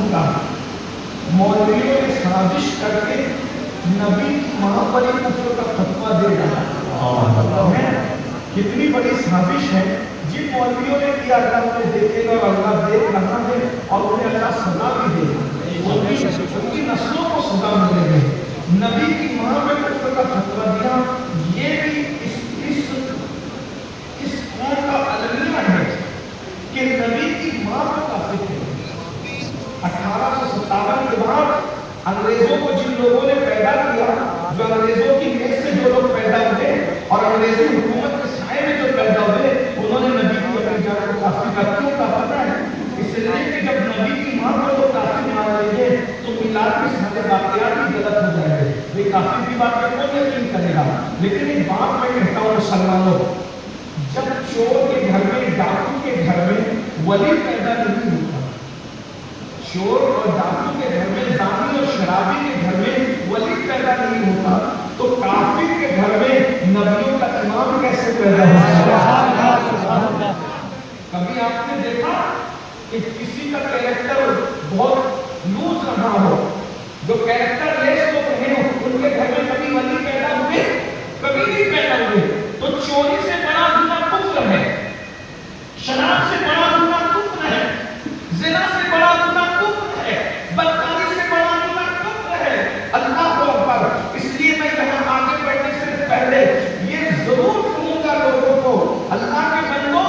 سنا مولویوں نے سازش کر کے نبی کی ماں پر ایک کفر کا فتویٰ دے ڈالا. کتنی بڑی سازش ہے. جن مولویوں نے کیا اللہ انہیں دیکھے گا اور اللہ دیکھ رہا ہے اور انہیں اللہ سزا بھی دے گا. ان کی نسلوں کو سزا ملے گی. نبی کی ماں میں کفر کا فتویٰ دیا یہ بھی اس قوم کا المیہ ہے کہ نبی کی ماں کو کافر ہے. 1857 کے بعد انگریزوں کو جن لوگوں نے پیدا کیا, جو انگریزوں کی میز سے جو لوگ پیدا ہوئے اور انگریزی حکومت کے سائے میں جو پیدا ہوئے, انہوں نے نبی کی اپنی جان کو کافر کر دیا. کا پتہ ہے اس لیے کہ جب نبی کی ماں کو لوگ کافر مان لیں گے تو میلاد کے سارے واقعات بھی غلط ہو جائیں گے. یہ کافر کی بات پر کون یقین کرے گا؟ لیکن ایک بات میں کہتا ہوں مسلمانوں, جب چور کے گھر میں, ڈاکو کے گھر میں ولی پیدا نہیں ہوتا, چور اور ڈاکو کے گھر میں, زانی اور شرابی کے گھر میں ولی پیدا نہیں ہوتا, تو کافر کے گھر میں نبیوں کا امام کیسے پیدا ہوتا؟ کبھی آپ نے دیکھا کہ کسی کا کیریکٹر بہت لوز رہا ہو, جو کیریکٹر لیس لوگ رہے ہو, ان کے گھر میں کبھی ولی پیدا ہوئے؟ کبھی نہیں پیدا ہوئے. تو چوری سے بڑا گناہ کفر ہے, شراب سے بڑا گناہ کفر ہے, زنا سے بڑا گناہ کفر ہے, بدکاری سے بڑا گناہ کفر ہے. اللہ اکبر. اس لیے میں یہاں آگے بڑھنے سے پہلے یہ ضرور کہوں گا لوگوں کو, اللہ کے بندو,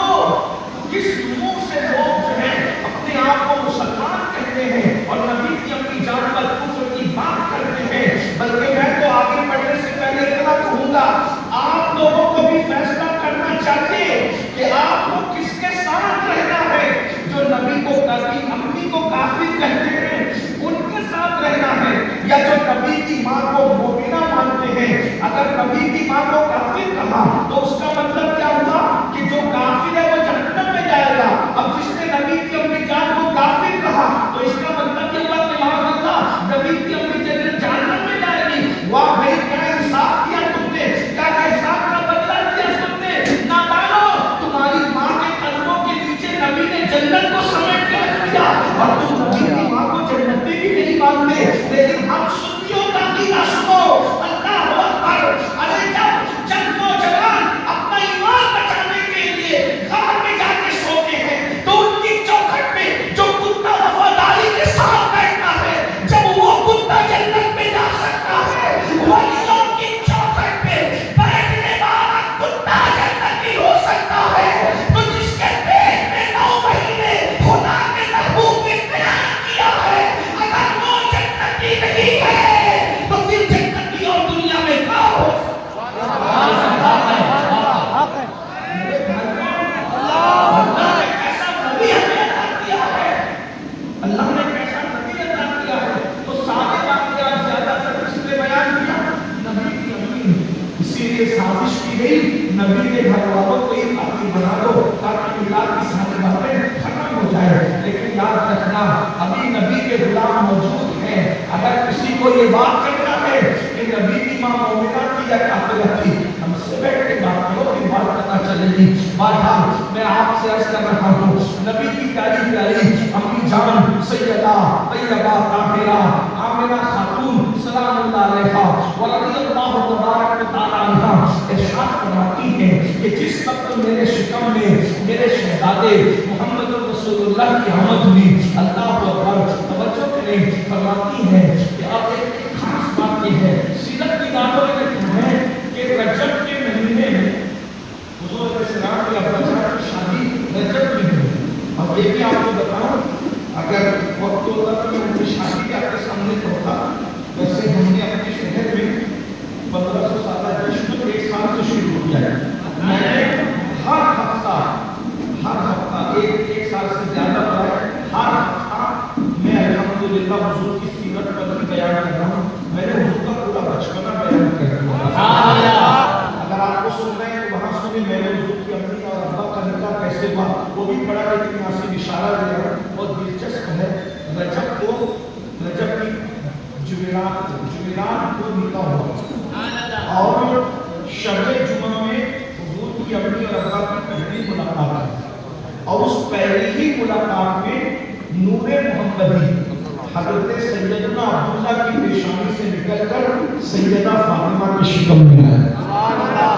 کس منہ سے لوگ جو ہیں اپنے آپ کو مسلمان کہتے ہیں اور نبی کی اپنی جان پر کفر کی بات کرتے ہیں, بلکہ میں تو آگے بڑھنے سے پہلے اتنا کہوں گا, آپ لوگوں کو بھی فیصلہ کرنا چاہیے کہ آپ کو کس کے ساتھ رہنا ہے. جو نبی کو اپنی کو کافر کہتے ہیں ان کے ساتھ رہنا ہے, یا جو نبی کی ماں کو مومنہ مانتے ہیں. اگر نبی کی ماں کو کافر کہا تو اس کا مطلب کیا ہوا کہ جو کافر ہے وہ جہنم میں جائے گا. اب جس نے نبی کی اپنی جان کو کافر کہا تو اس کا مطلب یہ ہوا کہ معاذ اللہ نبی کی اپنی جان جہنم میں جائے گی. واہ بھائی, کیا انصاف کیا تم نے, کیا انصاف کا بدلہ دیا تم نے. نادانو, تمہاری ماں کے قدموں کے نیچے نبی نے جنت کو سمیٹ کے رکھ دیا اور تم نبی کی ماں کو جنتی بھی نہیں مانتے. لیکن ہم سنیوں کا عقیدہ سنو, اللہ اکبر. ارے جب نوجوان اپنا ایمان بچانے کے لیے گھر میں جا کے سوتے ہیں تو ان کی چوکھٹ میں جو کتا وفاداری کے ساتھ بیٹھتا ہے, جب وہ کتا جنت میں جا سکتا ہے, ولیوں کی چوکھٹ پہ بیٹھنے والا کتا جنتی ہو سکتا ہے, تو جس کے پیٹ میں 9 مہینے خدا کے محبوب نے قیام کیا ہے, اگر وہ جنتی نہیں ہے تو پھر جنتی اور دنیا میں کیا ہو سکتا ہے؟ اللہ نے کیسا نبی عطا کیا ہے, اللہ نے کیسا نبی عطا کیا ہے. تو سارے واقعات زیادہ تر اس نے بیان کیا نبی کی امی. اسی لیے سازش کی گئی نبی کے گھر والوں کو یہ کافی بنا دو تاکہ میلاد کی ساری باتیں ختم ہو جائے. لیکن یاد رکھنا ابھی نبی کے غلام موجود ہیں. اگر کسی کو یہ بات کرنا ہے کہ نبی کی ماں مومنہ تھی یا کافرہ تھی, ہم سے بیٹھ کے بات کرو کہ بات پتہ چلے گی. بہرحال میں آپ سے عرض کر رہا ہوں, نبی کی پیاری پیاری امی جان سیدہ طیبہ طاہرہ آمنہ خاتون سلام اللہ علیہا ورضی اللہ تبارک و تعالی عنہا ارشاد فرماتی ہیں کہ جس وقت میرے شکم میں میرے شہزادے محمد رسول اللہ کی آمد ہوئی, اللہ اکبر, توجہ کریں, فرماتی ہیں کہ اب ایک خاص بات یہ ہے, سیرت کی باتوں میں کہتے ہیں کہ رجب کے مہینے میں حضور علیہ السلام کی ابا کی شادی رجب میں ہوئی. اور یہ بھی آپ کو بتاؤں, اگر وقت ہوتا تو میں ان کی شادی کے آپ کے سامنے ہوتا. ویسے ہم نے اپنے شہر میں 1500 سالہ جشن 1 سال سے شروع کیا ہے. میں نے ہر ہفتہ ایک سال سے زیادہ ہوا ہے, ہر ہفتہ میں الحمدللہ حضور کی سیرت پر بھی بیان کر رہا ہوں. میں نے حضور کا پورا بچپنا بیان کر دیا. اگر آپ کو سن رہے ہیں تو وہاں سنیں, میں نے حضور کی امی اور ابا کا نکاح کیسے ہوا وہ بھی پڑھا, لیکن یہاں سے اشارہ دے رہا ہوں, بہت دلچسپ ہے. رجب کی جمعرات کو نکاح ہوا اور شب جمعہ میں حضور کی امی اور ابا کی پہلی ملاقات ہے. اور اس پہلی ہی ملاقات میں نور محمدی حضرت سیدنا عبداللہ کی پیشانی سے نکل کر سیدہ فاطمہ کی شکم میں آیا.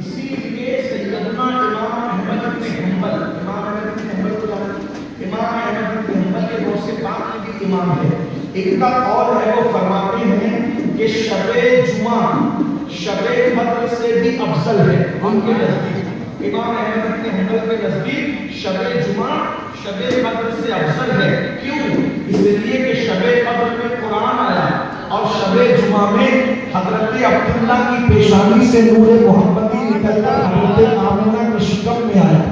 اسی لیے سیدنا امام احمد بن حنبل، امام احمد بن حنبل کو جانتے ہیں؟ امام احمد بن حنبل کے بہت سے پاک میں بھی امام ہے. ایک کا قول ہے، وہ فرماتے ہیں کہ شب جمعہ شب بدر سے بھی افضل ہے ان کے نزدیک. امام احمد بن حنبل کے نزدیک شب جمعہ شب بدر سے افضل ہے. کیوں؟ اس لیے کہ شب بدر میں قرآن آیا اور شب جمعہ میں حضرت عبداللہ کی پیشانی سے نور محمدی نکل کر حضرت آمنہ کی شکم میں آیا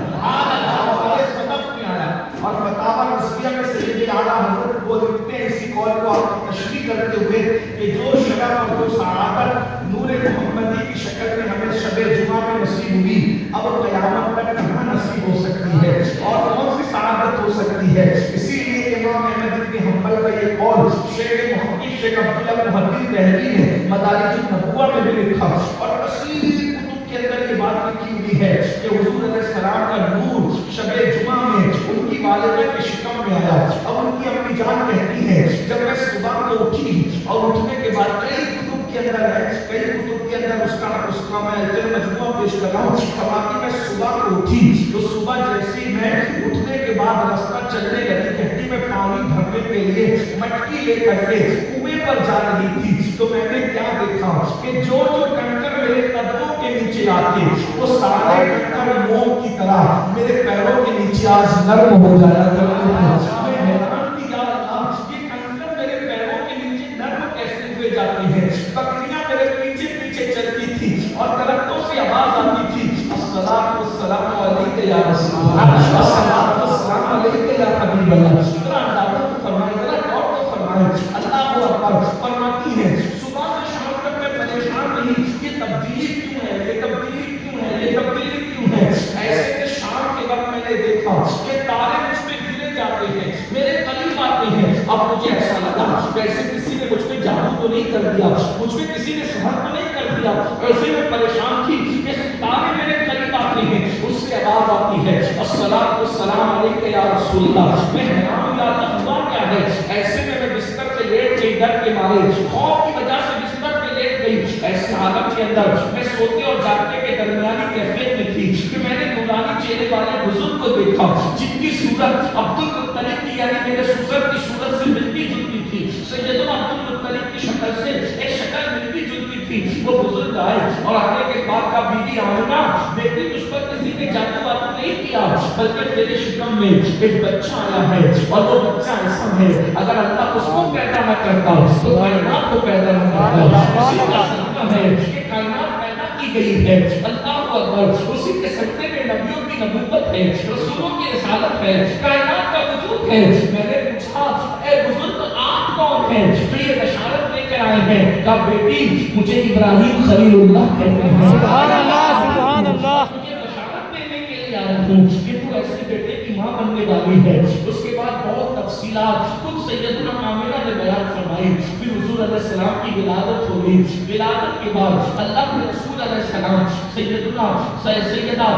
اور فتاوی رضویہ میں سید اعلیٰ حضرت وہ لکھتے ہیں اسی قول کو آپ کی تشریح کرتے ہوئے کہ جو شرف اور جو سعادت نور محمدی کی شکل میں ہمیں شب جمعہ میں نصیب ہوئی، اب قیامت تک کہاں نصیب ہو سکتی ہے اور کون سی سعادت ہو سکتی ہے. اسی لیے امام احمد بن حنبل کا یہ قول شیخ محقق شیخ عبداللہ محدث دہلوی نے مدارج النبوہ میں بھی لکھا اور کثیر کتب کے اندر یہ بات لکھی ہوئی ہے کہ حضور علیہ السلام کا نور شب جمعہ میں ان کی والدہ کی شکم میں آیا. اب ان کی اپنی جان کہتی ہے جب میں صبح کو اٹھی اور اٹھنے کے بعد کئی کتب کے اندر ہے، کئی کتب کے اندر اس کا میں مجموعہ پیش کر رہا ہوں. فرماتی میں صبح کو اٹھی تو صبح جیسی میں اٹھنے کے بعد رستہ چلنے لگی، کہتی میں پانی بھرنے کے لیے مٹکی لے کر کے کنویں پر جا رہی تھی تو میں نے کیا دیکھا کہ جو کنکر میرے قدموں کے نیچے آتے وہ سارے کنکر موم کی طرح میرے پیروں کے نیچے آج نرم ہو جایا کرتے ہیں. میں حیران تھی یا اللہ یہ کنکر میرے پیروں کے نیچے نرم کیسے ہوئے جاتے ہیں. بکریاں میرے پیچھے پیچھے چلتی تھی اور درختوں سے آواز آتی تھی الصلاۃ والسلام علیک یا رسول اللہ، الصلاۃ والسلام علیک یا حبیب اللہ. ذرا اندازہ فرمائیں، ذرا غور تو فرمائیں. اللہ اکبر. فرماتی ہے صبح سے شام تک میں پریشان نہیں، یہ تبدیلی کیوں ہے، یہ تبدیلی کیوں ہے، یہ تبدیلی کیوں ہے. ایسے کہ شام کے وقت میں نے دیکھا کہ تارے مجھ پہ گرے جاتے ہیں، میرے قریب آتے ہیں. اب مجھے ایسا لگا جیسے کسی نے مجھ پہ جادو تو نہیں کر دیا، مجھ پہ کسی نے سحر تو نہیں کر دیا. ایسے میں پریشان تھی کہ تارے میرے قریب آتے ہیں، اس سے آواز آتی ہے الصلاۃ والسلام علیک یا رسول اللہ. میں حیران یا اللہ ہوا کیا ہے. ایسے میں بستر پہ لیٹ گئی، ڈر کے مارے خوف کی وجہ سے بستر پہ لیٹ گئی. ایسے حالت کے اندر میں سوتے اور جاگنے کے درمیانی کیفیت میں تھی کہ میں نے نورانی چہرے والے بزرگ کو دیکھا جن کی صورت عبد المطلب کی یعنی میرے سسر کی صورت سے ملتی جلتی تھی. سیدنا عبد المطلب کی شکل سے ایک شکل ملتی جلتی تھی. وہ بزرگ آئے اور آنے کے بعد کا بیوی آمنہ بیٹی تجھ پر کسی نے جادو وادو نہیں کیا بلکہ تیرے شکم میں ایک بچہ آیا ہے اور وہ بچہ ایسا ہے اگر اللہ اس کو پیدا نہ کرتا تو کائنات کو پیدا نہ کرتا. اسی کا صدقہ ہے کہ کائنات پیدا کی گئی ہے. اللہ اکبر. اسی کے صدقے میں نبیوں کی نبوت ہے، رسولوں کی رسالت ہے، کائنات کا وجود ہے. میں نے پوچھا اے بزرگ آپ کون ہیں جو یہ بشارت لے کر آئے ہیں؟ کہا بیٹی مجھے ابراہیم خلیل اللہ کہتے ہیں. سبحان اللہ سبحان اللہ. مجھے بشارت دینے کے لیے آیا ہوں کہ تو ایسے بیٹے کی ماں بننے والی ہے. اس کے بعد بہت تفصیلات خود سیدنا آمنہ نے بیان فرمائی. پھر حضور علیہ السلام کی ولادت ہو گئی. ولادت کے بعد اللہ کے رسول علیہ السلام سیدہ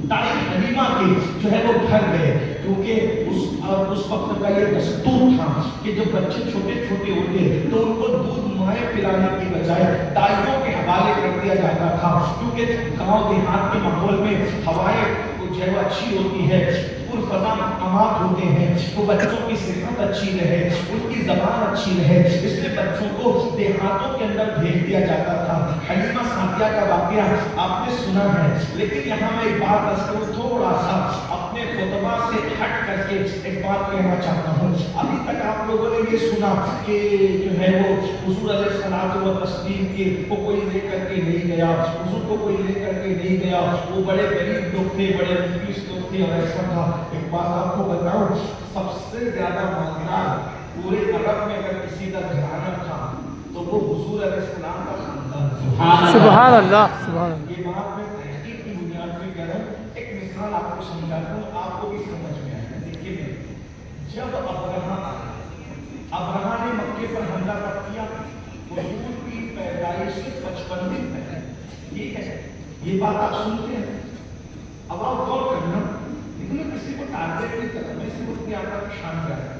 دائی حلیمہ کے جو ہے وہ گھر گئے کیونکہ اس وقت کا یہ دستور تھا کہ جب بچے چھوٹے چھوٹے ہوتے تو ان کو دودھ مائیں پلانے کی بجائے دائیوں کے حوالے کر دیا جاتا تھا کیونکہ گاؤں دیہات کے ماحول میں ہوائیں جو ہے وہ اچھی ہوتی ہے، پرفضا مقامات ہوتے ہیں، وہ بچوں کی صحت اچھی رہے، ان کی زبان اچھی رہے، اس لیے بچوں کو دیہاتوں کے اندر بھیج دیا جاتا تھا. حلیمہ سعدیہ کا واقعہ آپ نے سنا ہے لیکن یہاں میں ایک بات تھوڑا سا اپنے خطبہ سے ہٹ کر کے ایک بات کہنا چاہتا ہوں. ابھی تک آپ لوگوں نے یہ سنا کہ جو ہے وہ حضور علیہ الصلوۃ والتسلیم کے کو کوئی لے کر کے نہیں گیا، حضور کو کوئی لے کر کے نہیں گیا، وہ بڑے غریب لوگ تھے، بڑے مفلس لوگ تھے اور ایسا تھا. ایک بات آپ کو بتاؤں، سب سے زیادہ مالدار پورے عرب میں اگر کسی کا گھرانہ تھا تو وہ حضور علیہ السلام کا خاندان تھا. سبحان اللہ سبحان اللہ. یہ بات میں تحقیق کی بنیاد پہ کہہ رہا ہوں. ایک مثال آپ کو سمجھاتا ہوں، آپ کو بھی سمجھ میں آئے گا. دیکھیے جب ابرہہ نے مکے پر حملہ کر دیا، حضور کی پیدائش سے 55 دن پہلے، ٹھیک ہے یہ بات آپ سنتے ہیں. اب آپ غور کرنا، لیکن میں کسی کو ٹارگیٹ نہیں کرتا، میں صرف اپنے آپ کی شان کر رہا ہوں.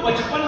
55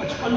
55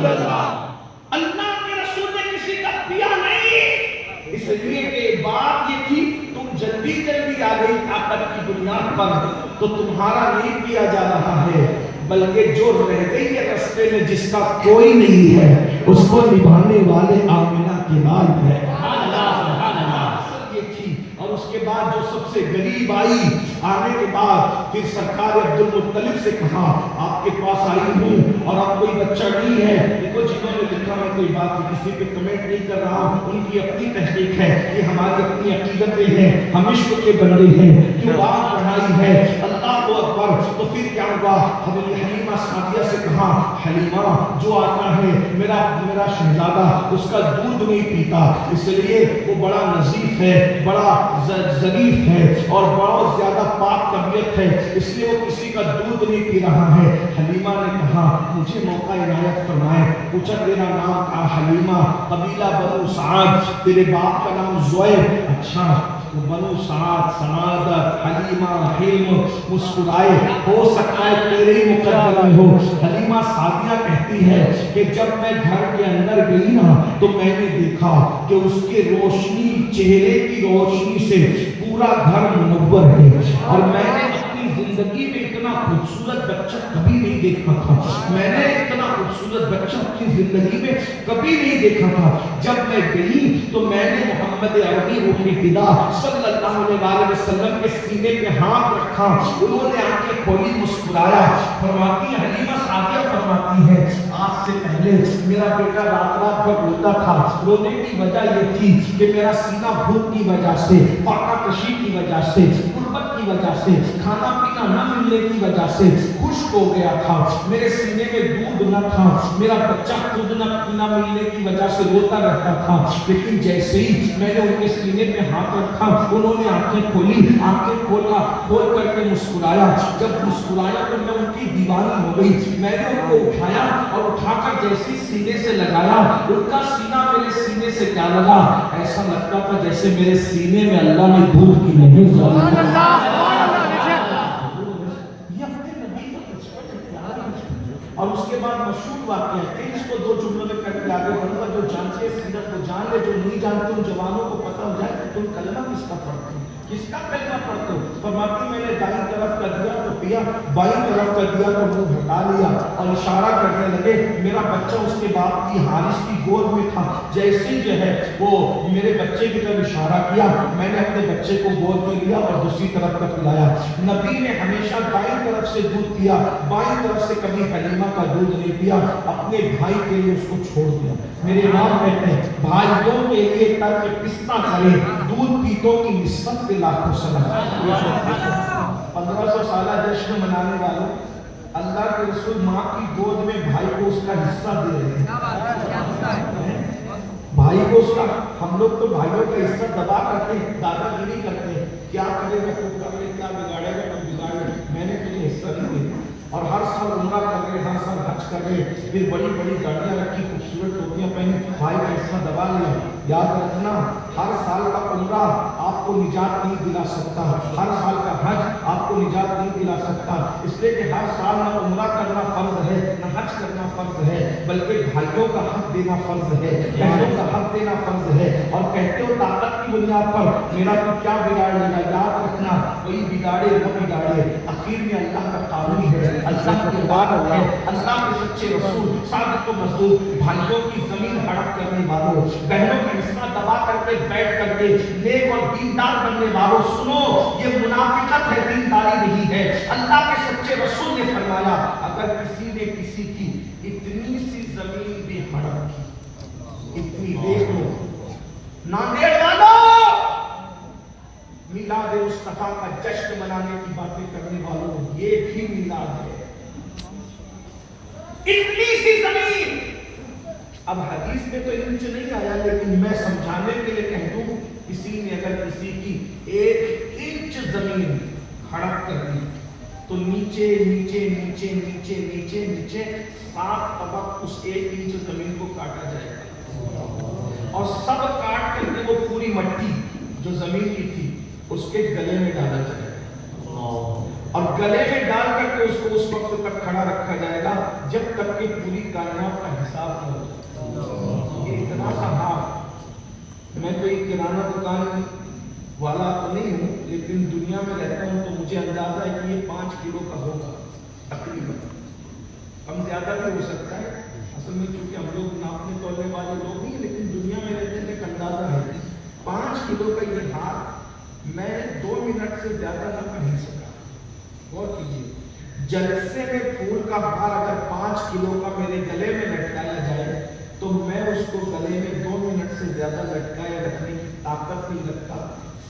اللہ کے رسول نے کسی کا پیا نہیں، اس لیے کہ بات یہ تھی تم جلدی جلدی آ گئی طاقت کی بنیاد پر، تو تمہارا نہیں کیا جا رہا ہے، بلکہ جو رہ گئی ہے رستے میں جس کا کوئی نہیں ہے اس کو نبھانے والے آمنہ کے لال ہے۔ یہ تھی، اور اس کے بعد جو سب سے غریب آئی، آنے کے بعد پھر سرکار عبد المطلب سے کہا آپ کے پاس آئی ہوں اور اب کوئی بچہ نہیں ہے، دیکھو جنہوں نے لکھا میں کوئی بات کسی پہ کمنٹ نہیں کر رہا ہوں، ان کی اپنی تحقیق ہے، یہ ہماری اپنی عقیدتیں ہیں، ہم عشق کے بندے ہیں، جو بات بڑھائی ہے اللہ کو اکبر۔ تو پھر کیا ہوا، حضرت حلیمہ سعدیہ سے کہا حلیمہ جو آتا ہے میرا شہزادہ اس کا دودھ نہیں پیتا، اس لیے وہ بڑا نظیف ہے، بڑا ظریف ہے اور بہت زیادہ پاک طبیعت ہے، اس لیے وہ کسی کا دودھ نہیں پی رہا ہے۔ حلیمہ نے کہا مجھے موقع عنایت فرمائے، پوچھا تیرا نام کیا؟ حلیمہ، قبیلہ بنو سعد، تیرے باپ کا نام زویب؟ اچھا، بنو سعد، سعادت، حلیمہ، حلم، مسکرائے، ہو سکتا ہے تیرے ہی مقدر میں ہو۔ حلیمہ سعدیہ کہتی ہے کہ جب میں گھر کے اندر گئی نا تو میں نے دیکھا کہ اس کے روشنی، چہرے کی روشنی سے پورا گھر منور ہے، اور میں نے اپنی زندگی میں اتنا خوبصورت بچہ کبھی نہیں دیکھا تھا، میں نے اتنا خوبصورت بچہ اپنی زندگی میں کبھی نہیں دیکھا تھا۔ جب میں گئی تو میں نے محمد عربی روح فدا صلی اللہ علیہ وسلم کے سینے پہ ہاتھ رکھا، انہوں نے آنکھیں کھولی، مسکرایا۔ فرماتی حلیمہ سعدیہ فرماتی ہے آج سے پہلے میرا بیٹا رات رات بھر روتا تھا، رونے کی وجہ یہ تھی کہ میرا سینہ بھوک کی وجہ سے، فاقہ کشی کی وجہ سے، غربت کی وجہ سے، کھانا پینا نہ ملنے کی وجہ سے خشک ہو گیا تھا، میرے سینے میں دودھ نہ تھا، میرا بچہ خود نہ ملنے کی وجہ سے روتا رہتا تھا۔ لیکن جیسے ہی میں نے ان کے سینے پہ ہاتھ رکھا، انہوں نے آنکھیں کھولی، آنکھیں کھول کر کے مسکرایا۔ جب مسکرایا تو میں ان کی دیوانی ہو گئی، میں نے ان کو اٹھایا اور اٹھا کر جیسے سینے سے لگایا، ان کا سینہ میرے سینے سے کیا لگا، ایسا لگتا تھا جیسے میرے سینے میں اللہ نے دودھ کی نہیں ڈالی۔ اور اس کے بعد مشہور واقعہ ہے، اس کو دو جملوں میں کر کے آگے بڑھوں گا، جو جانتے ہیں سیرت کو جان لے، جو نہیں جانتے ان جوانوں کو پتہ ہو جائے تم کلمہ کس کا پڑھتے ہو، کس کا کلمہ پڑھتے ہو۔ فرماتی میں نے دائیں طرف کر دیا تو پیا، بائیں طرف کر دیا تو منہ ہٹا لیا، اور اشارہ کرنے لگے۔ میرا بچہ اس کے باپ کی حارث کی گود میں تھا، جیسے ہی جو ہے وہ میرے بچے کی طرف اشارہ کیا، میں نے اپنے بچے کو گود میں لیا اور دوسری طرف کا پلایا۔ نبی نے ہمیشہ دائیں طرف سے دودھ پیا، بائیں طرف سے کبھی حلیمہ کا دودھ نہیں پیا، اپنے بھائی کے لیے اس کو چھوڑ دیا۔ میرے امام کہتے ہیں بھائیوں کے لیے ترک پسنا کرے، دودھ پیتوں کی نسبت پہ لاکھوں سلام۔ 1500 سالہ جشن منانے والوں، اللہ کے رسول ماں کی گود میں بھائی کو اس کا حصہ دے رہے ہیں، بھائی کو اس کا، ہم لوگ تو بھائیوں کا حصہ دبا کرتے ہیں، دادا گیری کرتے ہیں، کیا کرے گا تو کر لے، کیا بگاڑے گا تو بگاڑ لے، میں نے تجھے حصہ نہیں دیا۔ اور ہر سال عمرہ کر رہے، ہر سال حج کر رہے، پھر بڑی بڑی گاڑیاں رکھی، خوبصورت ٹوپیاں پہنی، بھائی کا حصہ دبا لیا۔ یاد رکھنا ہر سال کا عمرہ آپ کو نجات نہیں دلا سکتا، ہر سال کا حج آپ کو نجات نہیں دلا سکتا، اس لیے کہ ہر سال نہ عمرہ کرنا فرض ہے نہ حج کرنا فرض ہے، بلکہ بھائیوں کا حق دینا فرض ہے، بہنوں کا حق دینا فرض ہے۔ اور کہتے ہو طاقت کی بنیاد پر میرا تو کیا بگاڑ لے گا، یاد رکھنا کوئی بگاڑے نہ بگاڑے، آخر میں اللہ کا قانون ہے، اللہ کی عبادت ہے، اللہ کے سچے رسول صادق و مصدوق، بھائیوں کی زمین ہڑپ کرنے والوں، بہنوں کا حصہ دبا کر کے بیٹھ کر کے نیک اور دیندار بننے والوں، سنو یہ منافقت ہے، دینداری نہیں ہے۔ اللہ کے سچے رسول نے فرمایا اگر کسی نے کسی کی اتنی سی زمین بھی ہڑپ کی، اتنی دیکھ لو ناندیڑ والوں، میلاد مصطفیٰ کا جشن منانے کی باتیں کرنے والوں، یہ بھی میلاد ہے، اتنی سی زمین۔ اب حدیث میں تو انچ نہیں آیا، لیکن میں سمجھانے کے لیے کہہ دوں، کسی نے اگر کسی کی 1 انچ زمین ہڑپ کر دی تو نیچے نیچے نیچے نیچے نیچے نیچے 7 طبق اس 1 انچ زمین کو کاٹا جائے گا، اور سب کاٹ کر کے وہ پوری مٹی جو زمین کی تھی اس کے گلے میں ڈالا جائے گا، اور گلے میں ڈال کر کے اس کو اس وقت تک کھڑا رکھا جائے گا جب تک کہ پوری کائنات کا حساب نہ ہو. یہ اتنا سا بات. میں کوئی کرانہ دکان والا تو نہیں ہوں، لیکن دنیا میں رہتا ہوں تو مجھے اندازہ ہے کہ یہ 5 کلو کا ہوگا تقریباً. کم زیادہ بھی ہو سکتا ہے. اصل میں چونکہ ہم لوگ ناپنے تولنے والے لوگ نہیں، لیکن دنیا میں رہتے ہیں ایک اندازہ ہے 5 کلو کا یہ ہار میں 2 منٹ سے زیادہ نہ پہن سکا. غور کیجیے، جلسے میں پھول کا ہار اگر 5 کلو کا میرے گلے میں لٹکایا جائے تو میں اس کو گلے میں 2 منٹ سے زیادہ لٹکائے رکھنے کی طاقت نہیں رکھتا.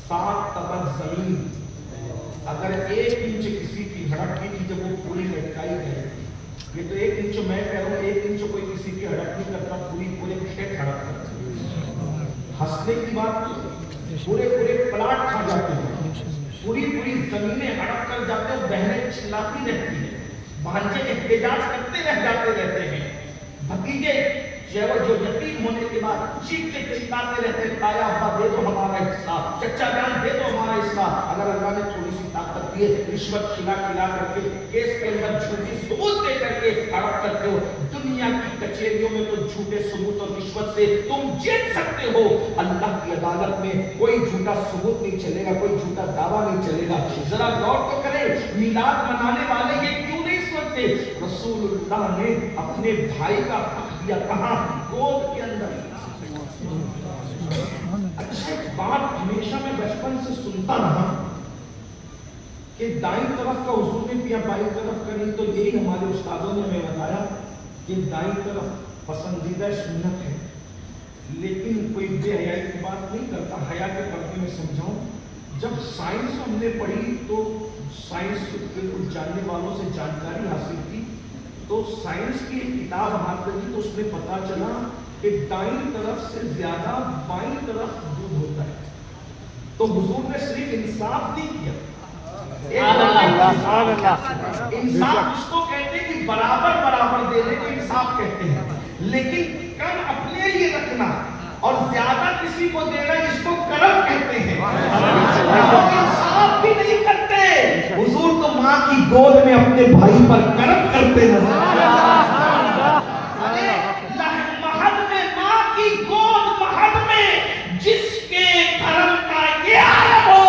7 طبق زمین اگر 1 انچ کسی کی ہڑپ کی تھی جب وہ پوری لٹکائی گئی. یہ تو 1 انچ میں کہہ رہا ہوں، 1 انچ کوئی کسی کی ہڑپ نہیں کرتا، پورے کھیت ہڑپ کرتا. ہنسنے کی بات، پورے پلاٹ کھا جاتے ہیں، پوری زمینیں ہڑپ کر جاتے ہیں. بہنیں چلاتی رہتی ہیں، بھانجے احتجاج کرتے رہتے ہیں، بھتیجے جو یتیم ہونے کے بعد چیختے چلاتے رہتے ہیں، تایا ابا دے دو ہمارا حصہ، چچا جان دے دو ہمارا حصہ. اگر اللہ نے تھوڑی سی طاقت دی ہے، رشوت کھلا کر کے کیس کے اندر جھوٹی ثبوت دے کر کے ہڑپ کرتے ہو. دنیا کی کچہریوں میں تو جھوٹے ثبوت اور رشوت سے تم جیت سکتے ہو. اللہ کی عدالت میں کوئی جھوٹا ثبوت نہیں چلے گا، کوئی جھوٹا دعویٰ نہیں چلے گا. ذرا غور تو کریں، میلاد منانے والے یہ کیوں نہیں سوچتے رسول اللہ نے اپنے بھائی کا حق دیا؟ کہاں؟ گود کے اندر. اچھا ایک بات ہمیشہ میں بچپن سے سنتا رہا کہ دائیں طرف کا حضور نے پیا، بائیں طرف کا نہیں. تو یہی ہمارے استادوں نے ہمیں بتایا کہ دائیں طرف پسندیدہ سنت ہے، لیکن کوئی بے حیائی کی بات نہیں کرتا. حیا کے پردے میں سمجھاؤں، جب سائنس ہم نے پڑھی تو سائنس کے کچھ جاننے والوں سے جانکاری حاصل کی، تو سائنس کی ایک کتاب ہاتھ لگی تو اس میں پتا چلا کہ دائیں طرف سے زیادہ بائیں طرف دودھ ہوتا ہے. تو حضور نے صرف انصاف نہیں کیا. انصاف اس کو کہتے ہیں کہ برابر دینے کو انصاف کہتے ہیں، لیکن کم اپنے لیے رکھنا اور زیادہ کسی کو دینا اس کو کرم کہتے ہیں. انصاف بھی نہیں کرتے. حضور تو ماں کی گود میں اپنے بھائی پر کرم کرتے ہیں. مہد میں، ماں کی گود مہد میں جس کے کرم کا یہ عالم ہو،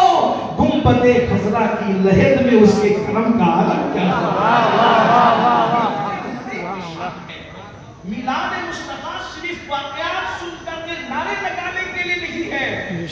گنبد خضرا کی لحد میں اس کے کرم کا عالم کیا ہے. میلاد مصطفیٰ صرف واقعات سن کر کے نعرے لگانے کے لیے نہیں ہے،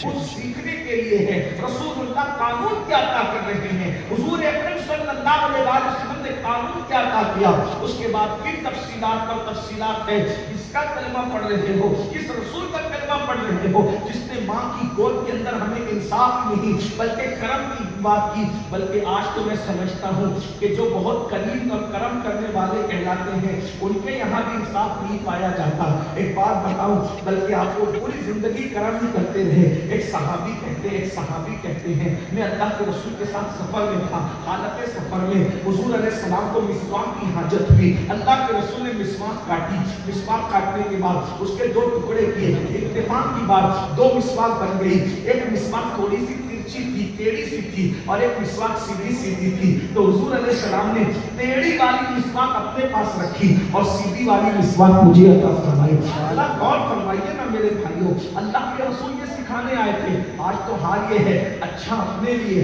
وہ سیکھنے کے لیے ہے. رسول اللہ قانون کیا عطا کر رہے ہیں، حضور اکرم صلی اللہ علیہ وسلم نے قانون کیا عطا کیا. اس کے بعد پھر تفصیلات پر تفصیلات ہے. کس کا کلمہ پڑھ رہے ہو، کس رسول کا کلمہ پڑھ رہے ہو جس نے ماں کی گود کے اندر ہمیں انصاف نہیں بلکہ کرم کی بات کی. بلکہ آج تو میں سمجھتا ہوں کہ جو بہت کریم اور کرم کرنے والے کہلاتے ہیں ان کے یہاں بھی انصاف نہیں پایا جاتا. ایک بات بتاؤں، بلکہ آپ کو پوری زندگی کرم ہی کرتے رہے. ایک صحابی کہتے ہیں میں اللہ کے رسول کے ساتھ سفر میں تھا. حالت سفر میں حضور علیہ السلام کو مسواک کی حاجت ہوئی. اللہ کے رسول نے مسواک کاٹی. مسواک کاٹنے کے بعد اس کے 2 ٹکڑے کیے. اتفاق کی بات 2 مسواک بن گئی. ایک مسواک تھوڑی سی ترچھی تھی، ٹیڑھی سی تھی، اور ایک مسواک سیدھی تھی. تو حضور علیہ السلام نے ٹیڑھی والی مسواک اپنے پاس رکھی اور سیدھی والی مسواک مجھے عطا فرمائی. اللہ غور فرمائیے نا میرے بھائیوں، اللہ کے رسول یہ سکھانے آئے تھے. آج تو حال یہ ہے اچھا اپنے لیے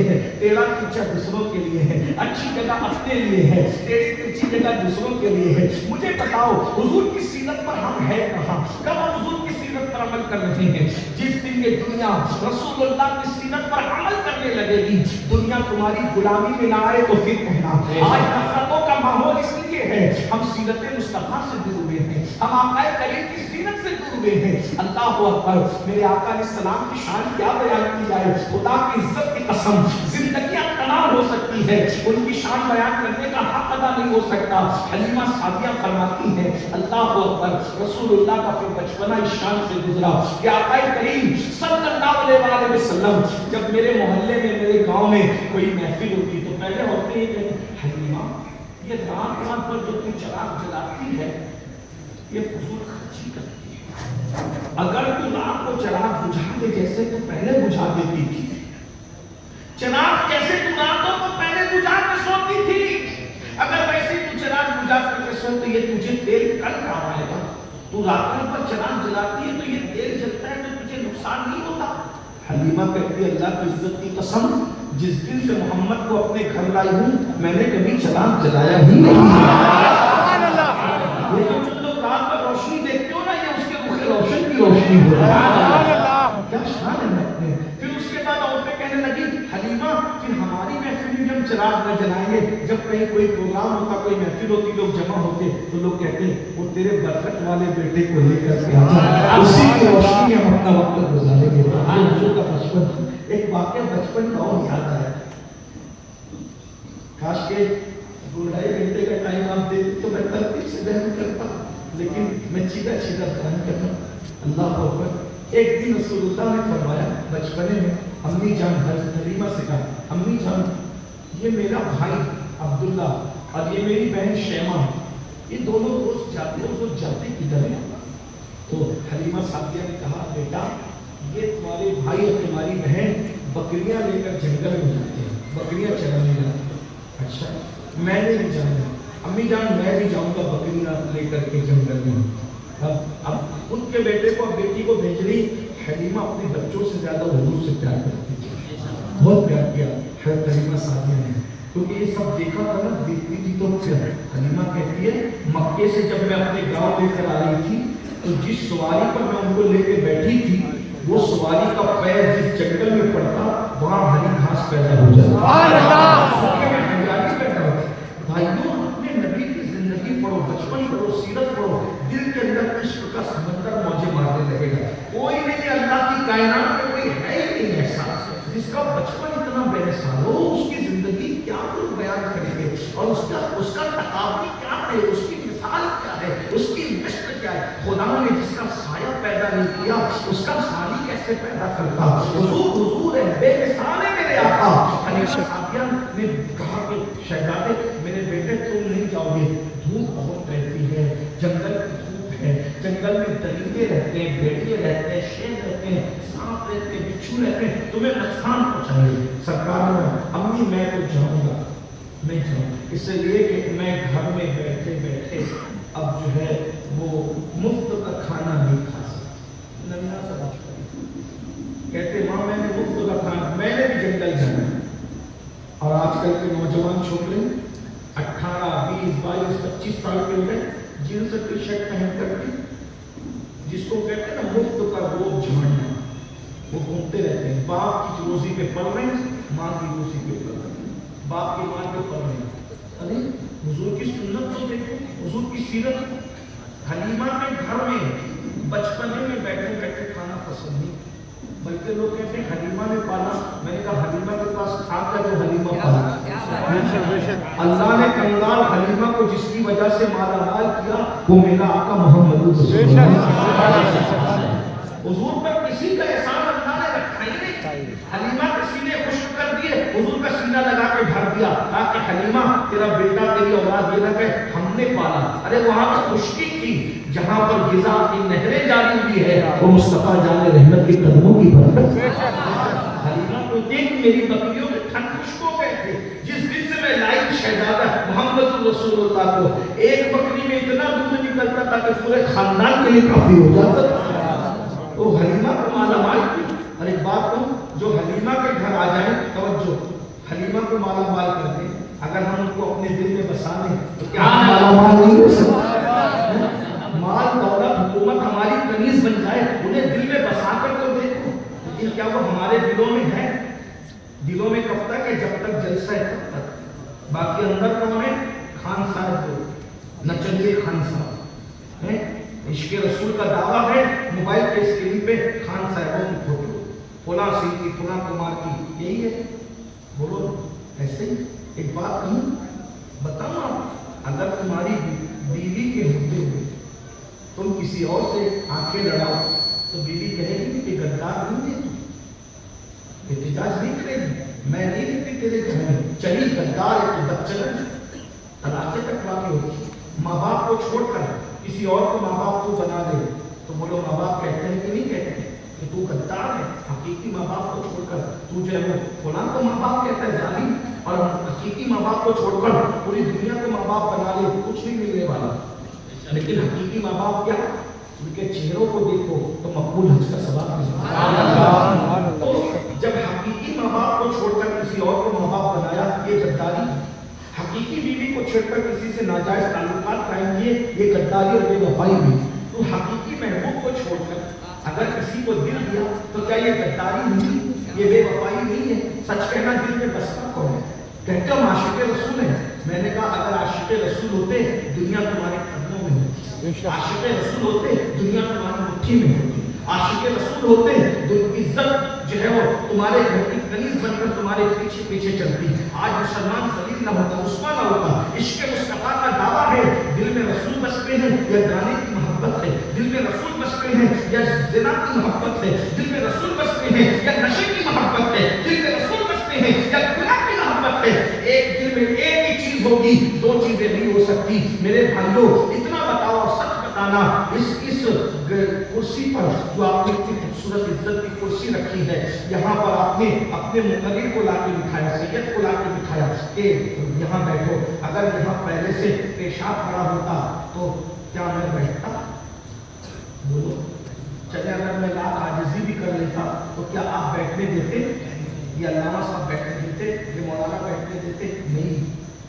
ہے، ٹیڑھا ترچھا دوسروں کے لیے ہے. اچھی جگہ اپنے لیے ہے، ٹیڑھی ترچھی جگہ دوسروں کے لیے ہے. مجھے بتاؤ حضور کی سیرت پر ہم ہے کہاں؟ کب ہم حضور کی سیرت پر عمل کر رہے ہیں؟ جس دن یہ دنیا رسول اللہ کی سیرت پر عمل کرنے لگے گی، دنیا تمہاری غلامی میں نہ آئے تو پھر کہنا. آج نفرتوں کا ماحول اس لیے ہے ہم سیرت مصطفیٰ سے دور ہوئے ہیں، ہم آقا کریم کی سیرت سے دور ہوئے ہیں. اللہ اکبر. میرے آقا علیہ السلام کی شان کیا بیان کی جائے. خدا کی عزت کی قسم زندگیاں تمام ہو سکتی ہے، ان کی شان بیان کرنے کا حق ادا نہیں ہو سکتا. حلیمہ سعدیہ فرماتی ہے اللہ اکبر، رسول اللہ کا پھر بچپنا اس شان سے گزرا کہ آقا کریم صلی اللہ علیہ وسلم جب میرے محلے میں، میرے گاؤں میں کوئی محفل ہوتی تو پہلے ہوتے ہی کہتے حلیمہ یہ رات پر جو تم چراغ جلاتی ہے یہ فضول خرچی کرتی ہے. اگر تو رات کو چراغ بجھا دے جیسے تو پہلے بجھا دیتی تھی، چراغ جیسے تو راتوں کو پہلے بجھا کے سوتی تھی، اگر ویسے تو چراغ یہ تجھے تیل کل کام آئے گا، تو راتوں پر چراغ جلاتی ہے تو یہ تیل جلتا ہے تو تجھے نقصان نہیں ہوتا؟ حلیمہ کہتی ہے اللہ کی عزت کی قسم، جس دن سے محمد کو اپنے گھر لائی ہوں میں نے کبھی چراغ جلایا ہی نہیں۔ یہ جو تم لوگ رات پر روشنی دیکھتے ہو نا، یہ اس کے مخ روشن کی روشنی ہو رہی ہے۔ کیا شان ہے اپنے۔ پھر اس کے بعد عورتیں کہنے لگی حلیمہ پھر ہماری محفل میں ہم چراغ نہ جلائیں گے، جب کہیں کوئی پروگرام ہوتا، کوئی محفل ہوتی، لوگ جمع ہوتے تو لوگ کہتے وہ تیرے برکت والے بیٹے کو لے کر کے آتا، اسی کی روشنی میں ہم اپنا وقت گزاریں گے۔ حضور کا بچپن، ایک واقعہ بچپن کا اور یاد آیا، کاش کے 2-2.5 گھنٹے کا ٹائم آپ دیتے تو میں ترتیب سے بیان کرتا، لیکن میں سیدھا بیان کرتا۔ اللہ اکبر۔ ایک دن رسول اللہ نے فرمایا بچپنے میں، امی جان حلیمہ سے کہا امی جان یہ میرا بھائی عبداللہ اور یہ میری بہن شیمہ، یہ دونوں روز جاتے کدھر ہیں؟ تو حلیمہ سعدیہ نے کہا بیٹا یہ تمہارے بھائی اور تمہاری بہن بکریاں لے کر جنگل میں جاتے ہیں، بکریاں چرانے جاتے ہیں۔ اچھا میں نے بھی جانا، امی جان میں بھی جاؤں گا بکریاں لے کر کے جنگل میں۔ اب ان کے بیٹے کو بیٹی کو بھیج رہی، حلیمہ اپنے بچوں سے زیادہ حضور سے پیار کرتی تھی، بہت پیار کیا حلیمہ سعدیہ نے، کیونکہ یہ سب دیکھا تھا نا، دیکھتی تھی تو پھر حلیمہ کہتی ہے مکے سے جب میں اپنے گاؤں لے کر آ رہی تھی تو جس سواری پر میں ان کو لے کے بیٹھی تھی وہ سواری کا پیر جس جنگل میں پڑتا وہاں ہری گھاس پیدا ہو جاتی۔ بھائیوں اپنے نبی کی زندگی پڑھو، بچپن پڑھو، سیرت پڑھو، دل کے اندر عشق کا سمندر موجے مارنے لگے گا۔ کوئی نہیں اللہ کی کائنات میں کوئی ہے ہی نہیں ایسا جس کا بچپن اتنا بے مثال ہو، اس کی زندگی کیا لوگ بیان کریں گے، اور اس کا تقابل کیا ہے، اس کی مثال کیا ہے، اس کی مثل کیا ہے۔ خدا نے جس کا سایہ پیدا نہیں کیا اس کا سانی کیسے پیدا کرتا؟ حضور ہے، بے مثال ہے میرے آقا۔ حلیمہ سعدیہ نے کہا کہ شہزادے میرے بیٹے تم نہیں جاؤ گے، دھوپ بہت رہتی ہے، جنگل کی دھوپ ہے، جنگل میں درندے رہتے ہیں، بھیڑیے رہتے ہیں، شیر رہتے ہیں، سانپ رہتے ہیں، بچھو رہتے ہیں، تمہیں نقصان پہنچائیں گے۔ سرکار نے امی میں تو جاؤں گا، نہیں جاؤں، اس لیے کہ میں گھر میں بیٹھے بیٹھے اب جو ہے وہ مفت کا کھانا نہیں کھا سکتا۔ نمینہ سے بات کریں، کہتے ماں میں نے مفت کا کھانا، میں نے بھی جنگل جانا ہے۔ اور آج کل کے نوجوان چھوکرے 18، 20، 22، 25 سال کے ہو گئے، جینس ٹی شرٹ پہن کر کے جس کو کہتے ہیں نا مفت کا روب جھاڑنا، وہ گھومتے رہتے ہیں، باپ کی روزی پہ پڑ رہے ہیں، ماں کی روزی پہ پڑ رہے ہیں، باپ کی ماں پہ پڑ رہے ہیں۔ ارے حضور کی سنت تو دیکھو، حضور کی سیرت۔ حلیمہ کے گھر میں بچپنے میں بیٹھے بیٹھے کھانا پسند نہیں، بلکہ لوگ کہتے ہیں حلیمہ نے پالا، میں نے کہا حلیمہ کے پاس کھا کر جو حلیمہ پالا۔ اللہ نے کنگال حلیمہ کو جس کی وجہ سے مالا مال کیا وہ میرا آقا محمد رسول اللہ۔ حضور پر کسی کا احسان اللہ نے رکھا ہی نہیں، حلیمہ کے سینے خشک کر دیے، حضور کا سینہ لگا کے بھر دیا تاکہ حلیمہ تیرا بیٹا تیری اولاد یہ نہ کہے ہم نے پالا۔ ارے وہاں پر خشکی تھی، جہاں پر غذا کی نہریں جاری ہوئی ہے وہ مصطفیٰ جان رحمت کے قدموں کی برکت۔ حلیمہ کو دیکھ میری بکریوں کے تھن خشک ہو گئے تھے، جس دن سے میں لائی شہزادہ محمد رسول اللہ کو، ایک بکری میں اتنا دودھ نکلتا تھا کہ پورے خاندان کے لیے کافی ہو جاتا تھا۔ تو حلیمہ کو مالا مال کی۔ اور ایک بات کہوں، جو حلیمہ کے گھر آ جائیں، توجہ، حلیمہ کو مالا مال کر دیں، اگر ہم ان کو اپنے دل میں بسا لیں تو کیا مالا مال نہیں ہو سکتا؟ مال دولت حکومت ہماری کنیز بن جائے، انہیں دل میں بسا کر تو دیکھو، لیکن کیا وہ ہمارے دلوں میں ہے؟ دلوں میں کب تک ہے؟ جب تک جلسہ ہے تب تک۔ باقی اندر کون ہے؟ خان صاحب کو نچنگے خان صاحب ہیں، عشق رسول کا دعویٰ ہے، موبائل کے اسکرین پہ خان صاحبوں کی فوٹو، فلاں سنگھ کی، فلاں کمار کی، یہی ہے۔ بولو ایسے ہی۔ ایک بات کہوں، بتاؤ آپ، اگر تمہاری بیوی کے ہوتے ہوئے تم کسی اور سے آنکھیں لڑاؤ تو بیوی کہے گی کہ غدار نہیں ہے، احتجاج نہیں کرے گی، میں نہیں رہتی تیرے گھر میں، چلی غدار ہے تو بچہ طلاق تک واقع ہوگی۔ ماں باپ کو چھوڑ کر کسی اور کو ماں باپ کو بنا دے تو بولو ماں باپ کہتے ہیں کہ نہیں کہتے ہیں کہ تو غدار ہے؟ حقیقی ماں باپ کو چھوڑ کر تو جو ہے وہ فلاں کو ماں باپ کہتا ہے ظالم، اور حقیقی ماں باپ کو چھوڑ کر پوری دنیا کو ماں باپ بنا لے، کچھ نہیں ملنے والا۔ لیکن حقیقی ماں باپ کیا؟ ان کے چہروں کو دیکھو تو مقبول حج کا ثواب ملتا ہے۔ تو جب حقیقی ماں باپ کو چھوڑ کر کسی اور کو ماں باپ بنایا، یہ غداری۔ حقیقی بیوی کو چھوڑ کر کسی سے ناجائز تعلقات قائم کیے، یہ غداری اور بے وفائی ہوئی۔ تو حقیقی محبوب کو چھوڑ کر اگر کسی کو دل دیا تو کیا یہ غداری نہیں، یہ بے وفائی نہیں ہے؟ سچ کہنا دل میں بستا کون ہے؟ کہتے ہم عاشق رسول ہیں۔ میں نے کہا اگر عاشق رسول ہوتے دنیا تمہارے قدموں میں ہوتی، عاشق رسول ہوتے دنیا تمہاری مٹھی میں ہوتی، عاشق رسول ہوتے عزت جو ہے وہ تمہارے گھر کی کنیز بن کر تمہارے پیچھے پیچھے چلتی۔ آج مسلمان ذلیل نہ ہوتا، رسوا نہ ہوتا۔ عشق مصطفیٰ کا دعویٰ ہے، دل میں رسول بستے ہیں یا گانے کی محبت ہے، دل میں رسول بستے ہیں یا زنا کی محبت ہے، دل میں رسول بستے ہیں یا نشے کی محبت ہے، دل میں رسول بستے ہیں یا گناہ کی محبت ہے۔ ایک دل میں ایک ہی چیز ہوگی، دو چیزیں نہیں ہو سکتی۔ میرے بھائیوں اتنا بتاؤ اور سچ بتانا، اس کرسی پر جو آپ نے اتنی خوبصورت عزت کی کرسی رکھی ہے، یہاں پر آپ نے اپنے مقرر کو لا کے بٹھایا، سید کو لا کے بٹھایا کہ یہاں بیٹھو۔ اگر یہاں پہلے سے پیشاب پڑا ہوتا تو کیا میں بیٹھتا؟ بولو چلے اگر میں لاکھ عاجزی بھی کر لیتا تو کیا آپ بیٹھنے دیتے؟ یہ علامہ صاحب بیٹھنے دیتے؟ یہ مولانا بیٹھنے دیتے؟ نہیں،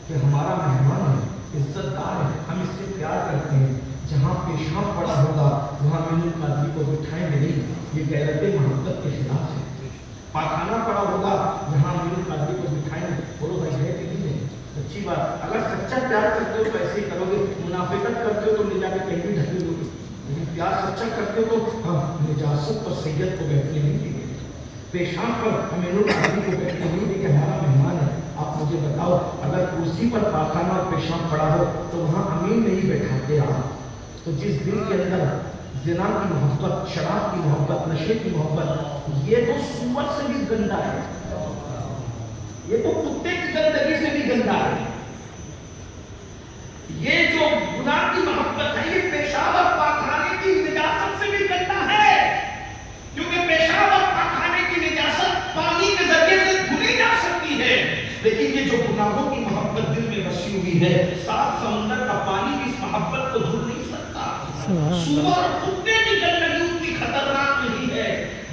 کہ ہمارا مہمان ہے، عزت دار ہے، ہم اس سے پیار کرتے ہیں۔ جہاں پیشاب پڑا ہوگا وہاں مینو قاضی کو بٹھائیں گے نہیں، یہ غیرت محبت کے خلاف ہے۔ پاخانہ پڑا ہوگا جہاں مینو قاضی کو بٹھائیں گے، بولو بھائی ہے کہ نہیں ہے؟ سچی بات، اگر سچا پیار کرتے ہو تو ایسے ہی کرو گے، منافقت کرتے ہو تو لے جا کے کہیں بھی ڈھکے دو گے، لیکن پیار سچا کرتے ہو تو ہم نجاست پر سید کو بیٹھنے نہیں دیں گے، پیشاب پر ہم مینو قاضی کو بیٹھنے نہیں دیں گے، ہمارا مہمان ہے۔ آپ مجھے بتاؤ اگر کرسی پر پاخانہ اور پیشاب پڑا ہو تو وہاں امین نہیں بیٹھاتے آپ؟ تو جس دل کے اندر زنا کی محبت، شراب کی محبت، نشے کی محبت، یہ تو سور سے بھی گندا ہے، یہ تو کتے کی گندگی سے بھی گندا ہے، یہ جو گناہ کی محبت ہے یہ پیشاب اور پاخانے کی نجاست سے بھی گندا ہے، کیونکہ پیشاب اور پاخانے کی نجاست پانی کے ذریعے سے دھلی جا سکتی ہے، لیکن یہ جو گناہوں کی محبت دل میں بسی ہوئی ہے، سات سمندر کا پانی بھی اس محبت کو دھل نہیں سکتا۔ سور اور کتے کی گندگی اتنی خطرناک نہیں ہے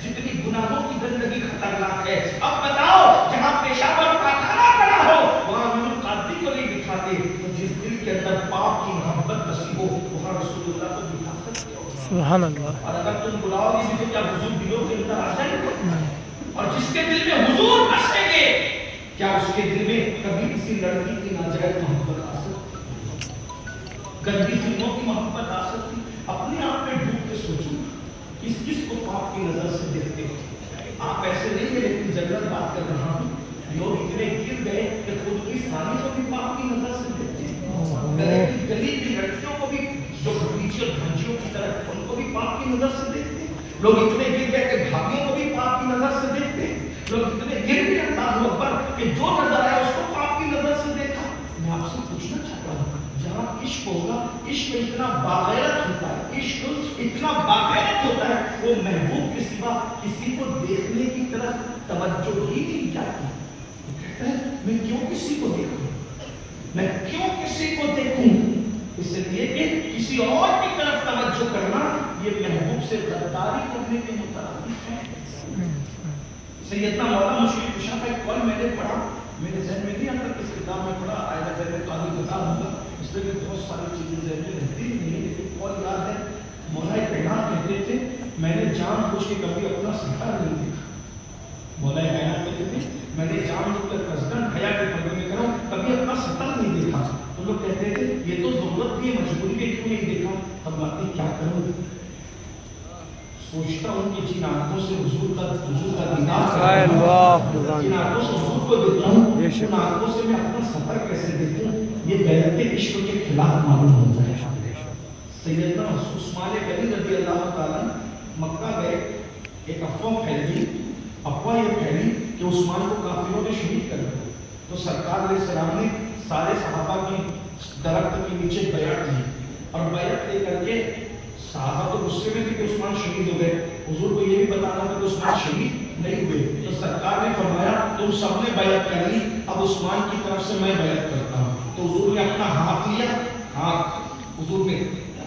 جتنی گناہوں کی گندگی خطرناک ہے۔ اب بتاؤ جہاں پیشاب اور پاخانہ پڑا ہو وہاں مینو قاضی کو نہیں بٹھاتے، تو جس دل کے اندر پاپ کی محبت بسی ہو وہاں رسول اللہ کو بٹھا سکتے ہو؟ سبحان اللہ۔ اور اگر تم بلاؤ گے تو کیا حضور دلوں کے اندر آ جائیں گے؟ اور جس کے دل میں حضور بسیں گے کیا اس کے دل میں کبھی کسی لڑکی کی ناجائز محبت آ سکتی، گندی فلموں کی محبت آ سکتی؟ اپنے آپ میں ڈوب کے سوچو کس کس کو پاپ کی نظر سے دیکھتے ہو؟ آپ ایسے نہیں ہے لیکن جنرل بات کر رہا ہوں، لوگ اتنے گر گئے کہ خود کی سانی کو بھی پاپ کی نظر سے دیکھتے ہیں، گلی کی لڑکیوں کو بھی جو بھتیجی اور بھانجیوں کی طرح ان کو بھی پاپ کی نظر سے دیکھتے ہیں، لوگ اتنے گر گئے کہ بھابھیوں کو بھی پاپ کی نظر سے دیکھتے ہیں، لوگ اتنے گر گئے اللہ اکبر کہ جو نظر آیا اس کو پاپ کی نظر سے دیکھا۔ میں آپ سے پوچھنا چاہتا ہوں جہاں عشق ہوگا، عشق اتنا باغیرت ہوتا ہے، عشق اتنا باغیرت ہوتا ہے، وہ محبوب کے سوا کسی کو دیکھنے کی طرف توجہ ہی نہیں جاتی، کہتا ہے میں کیوں کسی کو دیکھوں، میں کیوں کسی کو دیکھوں، اس لیے کہ کسی اور کی طرف توجہ کرنا یہ محبوب سے غداری کرنے کے مترادف ہے۔ سیدنا مولانا مشکل کشا کا ایک قول میں نے پڑھا، میرے ذہن میں نہیں آتا کس کتاب میں پڑھا، آئندہ ذہن میں قابل بتا دوں گا، اس میں بھی بہت ساری چیزیں ذہن میں رہتی نہیں، لیکن قول یاد ہے، مولا کائنات کہتے تھے میں نے جان بوجھ کے کبھی اپنا ستر نہیں دیکھا، مولا کائنات کہتے تھے میں نے جان بوجھ کر قصداً حیا کے پردے میں کروں کبھی اپنا ستر نہیں دیکھا، تو لوگ کہتے تھے یہ تو ضرورت بھی ہے، مجبوری بھی کیوں نہیں دیکھا، اب باتیں کیا کروں، سوچتا ہوں کہ جن آنکھوں سے حضور کا دیدار کرتا ہوں، جن آنکھوں سے حضور کو دیکھتا ہوں، ان آنکھوں سے میں اپنا سفر کیسے دیکھوں، یہ غیرت عشق کے خلاف معلوم ہوتا ہے۔ سیدنا عثمان غنی رضی اللہ تعالیٰ مکہ گئے، ایک افواہ پھیلی، افواہ یہ پھیلی کہ عثمان کو کافروں نے شہید کر دیا، تو سرکار علیہ السلام نے سارے صحابہ کی درخت کے نیچے بیعت لی، اور بیعت لے کر کے صحابہ تو غصے میں تھے کہ عثمان شہید ہو گئے، حضور کو یہ بھی بتانا تھا کہ عثمان شہید نہیں ہوئے، تو سرکار نے فرمایا تم سب نے بیعت کر لی، اب عثمان کی طرف سے میں بیعت کرتا ہوں، تو حضور نے اپنا ہاتھ لیا، ہاتھ حضور نے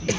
3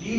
3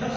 10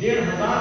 1500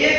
1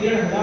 1500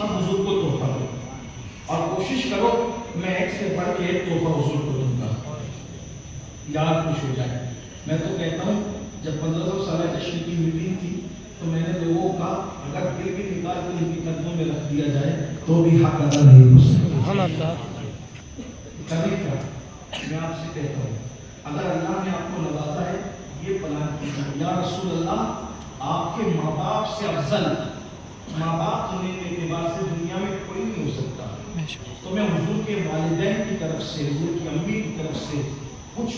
اب حضور کو تحفہ دو اور کوشش کرو میں ایک سے بڑھ کے ایک تحفہ حضور کو دوں گا، یاد خوش ہو جائے۔ میں تو کہتا ہوں جب 1500 سالہ جشن کی میٹنگ تھی تو میں نے لوگوں کا اگر دل بھی نکال کے ان کے قدموں میں رکھ دیا جائے تو بھی حق ادا نہیں ہو سکتا۔ سبحان اللہ۔ کبھی کیا میں آپ سے کہتا ہوں اگر اللہ نے آپ کو نوازا ہے یہ پلان کیجیے، یا رسول اللہ آپ کے ماں باپ سے افضل ماں باپ ہونے کے اعتبار سے دنیا میں کوئی نہیں ہو سکتا، تو میں حضور کے والدین کی طرف سے، حضور کی امی کی طرف سے کچھ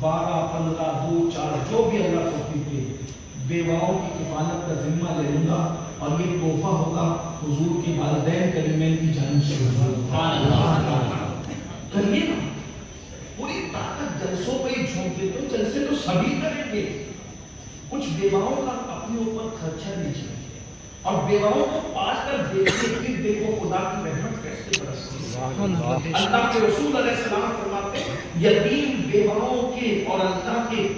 12 15 2 4 جو بھی اللہ توفیق دے بیواؤں کی کفالت کا ذمہ لے لوں گا اور یہ تحفہ ہوگا حضور کے والدین کریمین کی جانب سے۔ کریے نا پوری طاقت جلسوں پہ ہی جھونک دے، تو جلسے تو سبھی کریں گے، کچھ بیواؤں کا اپنے اوپر خرچہ لیجیے اور بیواؤں کو پاس کر دیکھیے، پھر دیکھو خدا کی رحمت کیسے برستی ہے۔ اللہ کے رسول علیہ السلام فرماتے ہیں یتیم بیواؤں کے اور اللہ کے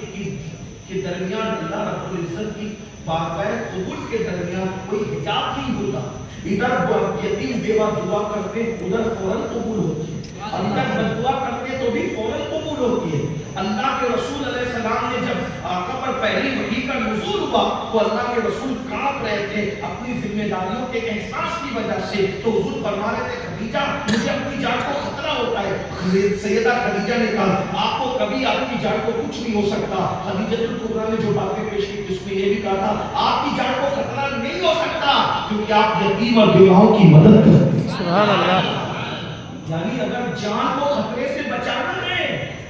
درمیان اللہ رب العزت کی باقاعدہ قبول کے درمیان کوئی حجاب نہیں ہوتا، ادھر یتیم بیوہ دعا کرتے ادھر فوراً قبول ہوتی ہے، ادھر بددعا کرتے تو بھی فوراً قبول ہوتی ہے۔ اللہ کے رسول علیہ السلام نے جب آقا پر پہلی وحی کا نزول ہوا تو اللہ کے رسول کانپ رہے تھے اپنی ذمہ داریوں کے احساس کی وجہ سے، تو حضور فرما رہے تھے خدیجہ مجھے اپنی جان کو خطرہ ہوتا ہے۔ سیدہ خدیجہ نے کہا آپ کو کبھی آپ کی جان کو کچھ نہیں ہو سکتا۔ خدیجہ الکبریٰ نے جو باتیں پیش کی جس میں یہ بھی کہا تھا آپ کی جان کو خطرہ نہیں ہو سکتا کیونکہ آپ یتیم اور بیواؤں کی مدد کرتے ہیں۔ سبحان اللہ۔ یعنی اگر جان کو خطرے سے